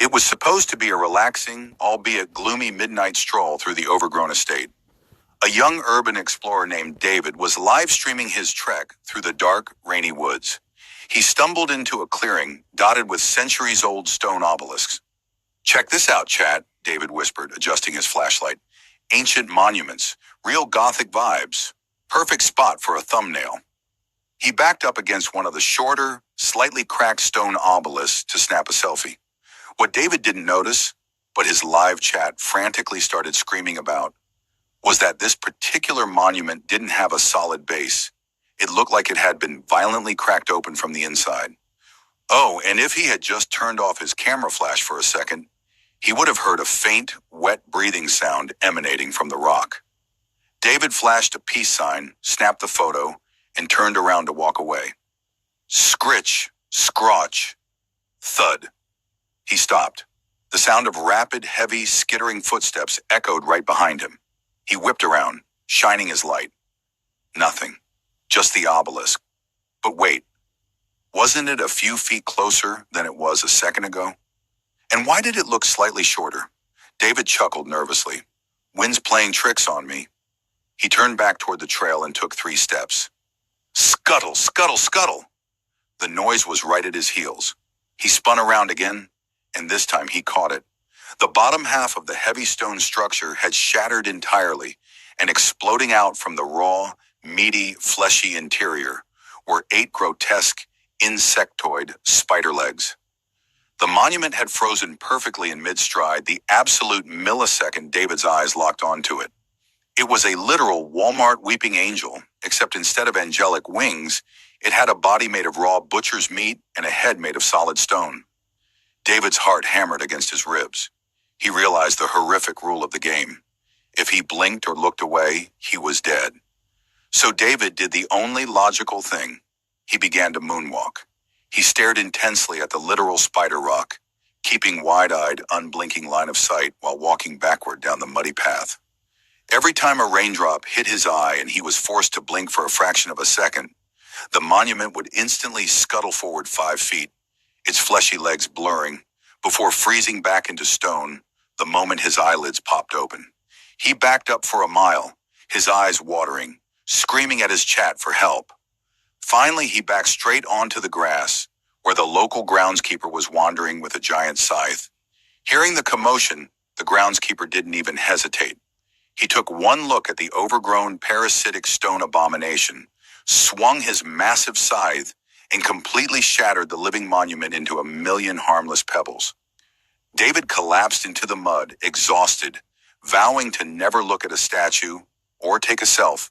It was supposed to be a relaxing, albeit gloomy midnight stroll through the overgrown estate. A young urban explorer named David was live streaming his trek through the dark, rainy woods. He stumbled into a clearing dotted with centuries-old stone obelisks. "Check this out, chat," David whispered, adjusting his flashlight. "Ancient monuments, real Gothic vibes. Perfect spot for a thumbnail." He backed up against one of the shorter, slightly cracked stone obelisks to snap a selfie. What David didn't notice, but his live chat frantically started screaming about, was that this particular monument didn't have a solid base. It looked like it had been violently cracked open from the inside. Oh, and if he had just turned off his camera flash for a second, he would have heard a faint, wet breathing sound emanating from the rock. David flashed a peace sign, snapped the photo, and turned around to walk away. Scritch, scrotch, thud. He stopped. The sound of rapid, heavy, skittering footsteps echoed right behind him. He whipped around, shining his light. Nothing. Just the obelisk. But wait, wasn't it a few feet closer than it was a second ago? And why did it look slightly shorter? David chuckled nervously. "Wind's playing tricks on me." He turned back toward the trail and took 3 steps. Scuttle, scuttle, scuttle! The noise was right at his heels. He spun around again, and this time he caught it. The bottom half of the heavy stone structure had shattered entirely, and exploding out from the raw, meaty, fleshy interior were 8 grotesque, insectoid spider legs. The monument had frozen perfectly in mid-stride, the absolute millisecond David's eyes locked onto it. It was a literal Walmart weeping angel, except instead of angelic wings, it had a body made of raw butcher's meat and a head made of solid stone. David's heart hammered against his ribs. He realized the horrific rule of the game. If he blinked or looked away, he was dead. So David did the only logical thing. He began to moonwalk. He stared intensely at the literal spider rock, keeping wide-eyed, unblinking line of sight while walking backward down the muddy path. Every time a raindrop hit his eye and he was forced to blink for a fraction of a second, the monument would instantly scuttle forward 5 feet, its fleshy legs blurring, before freezing back into stone the moment his eyelids popped open. He backed up for a mile, his eyes watering, screaming at his chat for help. Finally, he backed straight onto the grass, where the local groundskeeper was wandering with a giant scythe. Hearing the commotion, the groundskeeper didn't even hesitate. He took one look at the overgrown, parasitic stone abomination, swung his massive scythe, and completely shattered the living monument into a million harmless pebbles. David collapsed into the mud, exhausted, vowing to never look at a statue or take a selfie